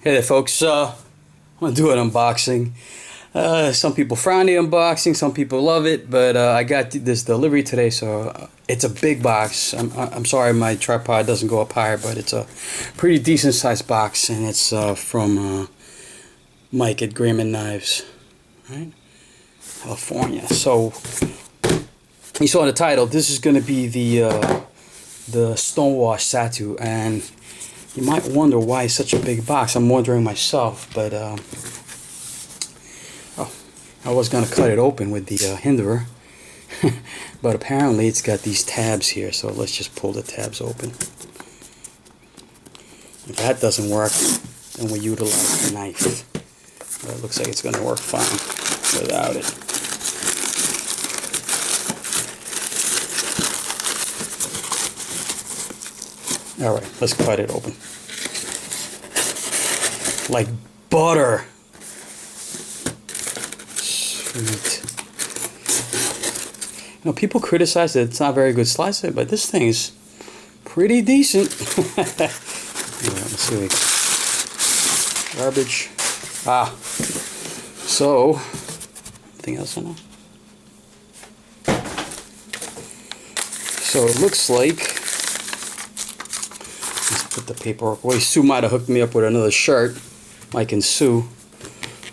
Hey there folks, I'm going to do an unboxing. Some people frown the unboxing, some people love it, but I got this delivery today, so it's a big box. I'm sorry my tripod doesn't go up higher, but it's a pretty decent sized box, and it's from Mike at Grayman Knives, right? California. So you saw in the title, this is going to be the Stonewash Satu, and you might wonder why it's such a big box. I'm wondering myself, but I was going to cut it open with the hinderer, but apparently it's got these tabs here, so let's just pull the tabs open. If that doesn't work, then we utilize the knife. But it looks like it's going to work fine without it. Alright, let's cut it open. Like butter. Sweet. You know, people criticize that it's not very good slicing, but this thing is pretty decent. Let's see. Garbage. So, anything else I know? So it looks like, put the paperwork away. Sue might have hooked me up with another shirt. Mike and Sue.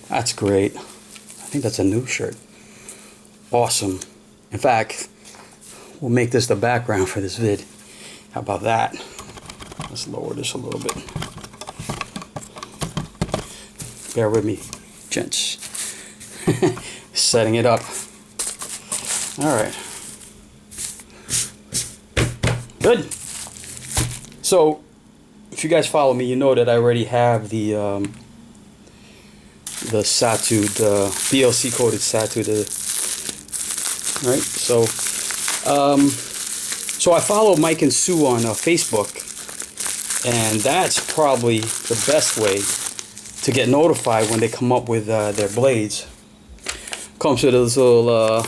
That's great. I think that's a new shirt. Awesome. In fact, we'll make this the background for this vid. How about that? Let's lower this a little bit. Bear with me, gents. Setting it up. Alright. Good. So, if you guys follow me, you know that I already have the Satu, the BLC coated Satu, right? So I follow Mike and Sue on Facebook, and that's probably the best way to get notified when they come up with their blades. Comes with this little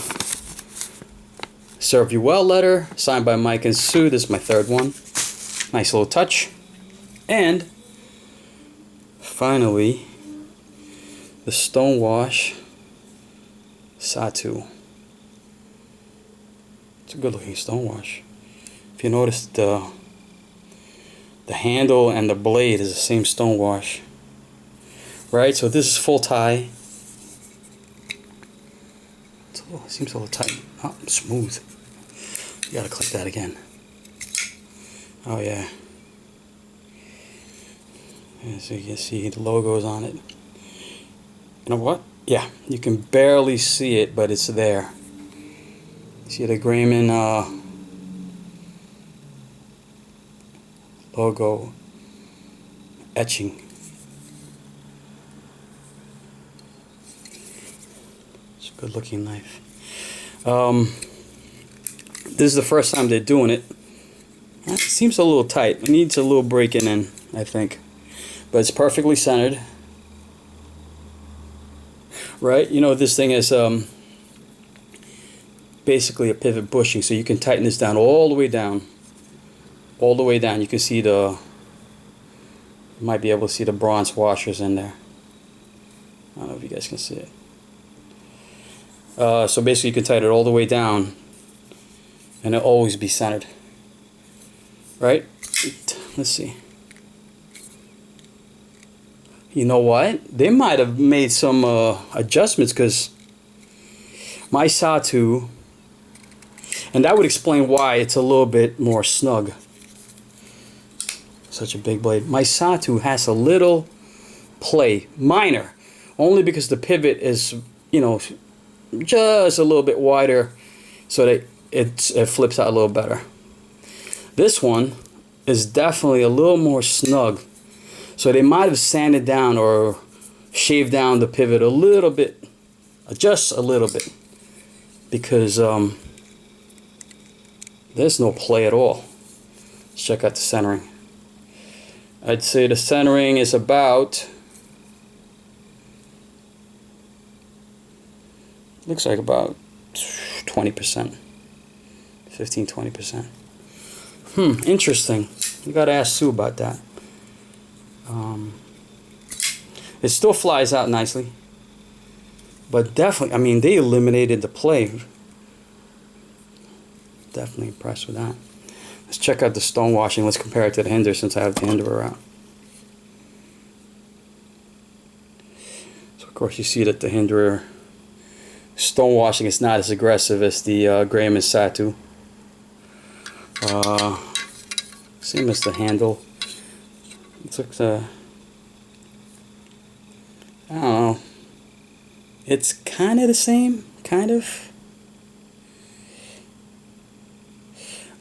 serve you well letter signed by Mike and Sue. This is my third one. Nice little touch. And finally, the Stonewash Satu. It's a good looking Stonewash. If you notice, the handle and the blade is the same Stonewash. Right, so this is full tie. It seems a little tight. Oh, smooth. You gotta click that again. Oh yeah. And so you can see the logos on it. You know what? Yeah, you can barely see it, but it's there. See the Grayman logo etching. It's a good looking knife. This is the first time they're doing it. It seems a little tight. It needs a little breaking in, I think. But it's perfectly centered. Right? You know, this thing is basically a pivot bushing, so you can tighten this down all the way down. All the way down. You can see you might be able to see the bronze washers in there. I don't know if you guys can see it. So basically you can tighten it all the way down, and it'll always be centered. Right? Let's see. You know what? They might have made some adjustments, because my Satu, and that would explain why it's a little bit more snug. Such a big blade. My Satu has a little play, minor, only because the pivot is, you know, just a little bit wider, so that it flips out a little better. This one is definitely a little more snug. So they might have sanded down or shaved down the pivot a little bit, just a little bit, because there's no play at all. Let's check out the centering. I'd say the centering is about, looks like about 20%, 15-20%. Interesting. You gotta ask Sue about that. It still flies out nicely. But definitely, I mean, they eliminated the play. Definitely impressed with that. Let's check out the stone washing. Let's compare it to the Hinder since I have the Hinderer out. So of course you see that the Hinderer stone washing is not as aggressive as the Grayman Satu. Same as the handle. It looks I don't know. It's kind of the same, kind of.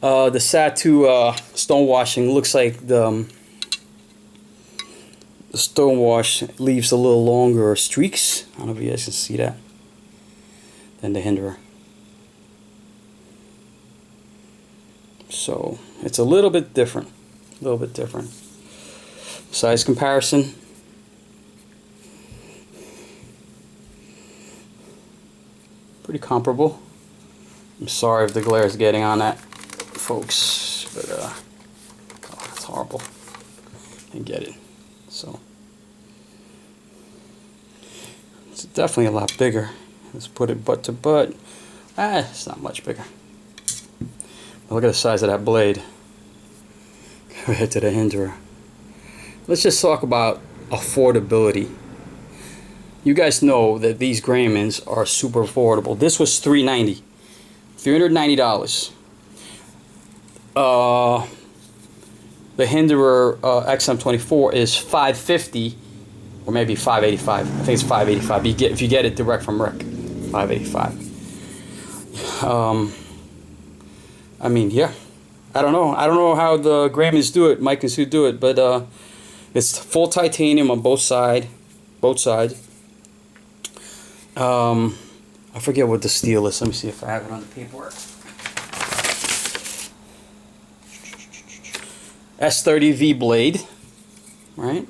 The Satu stone washing looks like the stone wash leaves a little longer streaks. I don't know if you guys can see that. Than the Hinderer. So it's a little bit different. A little bit different. Size comparison. Pretty comparable. I'm sorry if the glare is getting on that, folks, but oh, it's horrible. I get it. So it's definitely a lot bigger. Let's put it butt to butt. It's not much bigger. But look at the size of that blade compared to the Hinderer. Let's just talk about affordability. You guys know that these Graymans are super affordable. This was $390. $390. The Hinderer XM24 is $550 or maybe $585. I think it's $585. If you get it direct from Rick, $585. I mean, yeah. I don't know how the Graymans do it. Mike and Sue do it, but it's full titanium on both sides. I forget what the steel is. Let me see if I have it on the paperwork. S30V blade, right?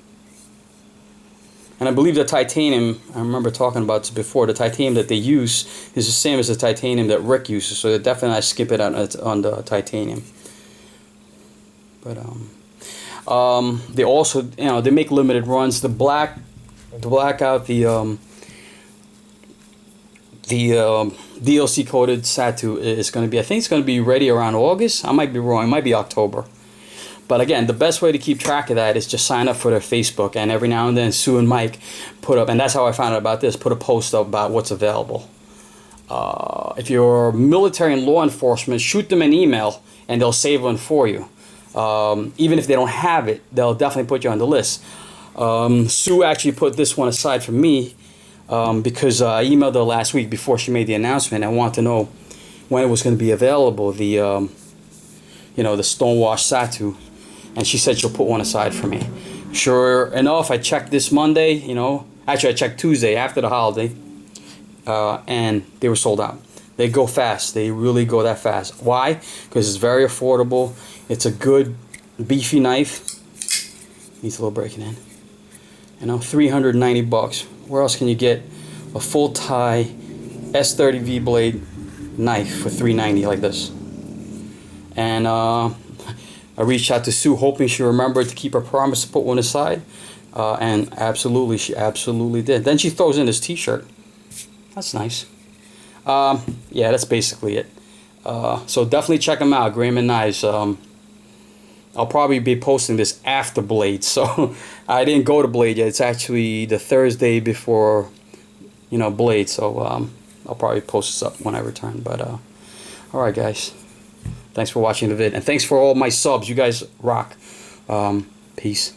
And I believe the titanium, I remember talking about this before, the titanium that they use is the same as the titanium that Rick uses, so they're definitely not skip it on the titanium. But they also, they make limited runs. The blackout, the DLC coated Satu is going to be, I think it's going to be ready around August. I might be wrong. It might be October. But again, the best way to keep track of that is just sign up for their Facebook, and every now and then Sue and Mike put up, and that's how I found out about this, put a post up about what's available. If you're military and law enforcement, shoot them an email and they'll save one for you. Even if they don't have it, they'll definitely put you on the list. Sue actually put this one aside for me because I emailed her last week before she made the announcement. I wanted to know when it was going to be available, the Stonewash Satu. And she said she'll put one aside for me. Sure enough, I checked this Monday, actually I checked Tuesday after the holiday, and they were sold out. They go fast. They really go that fast. Why? Because it's very affordable. It's a good, beefy knife. Needs a little breaking in. $390. Where else can you get a full tie S30V blade knife for $390 like this? And I reached out to Sue hoping she remembered to keep her promise to put one aside, and she absolutely did. Then she throws in this t-shirt. That's nice. Yeah, that's basically it. So definitely check them out, Grayman Knives. I'll probably be posting this after Blade, so I didn't go to Blade yet. It's actually the Thursday before, Blade, so I'll probably post this up when I return. But alright guys, thanks for watching the vid, and thanks for all my subs. You guys rock. Peace.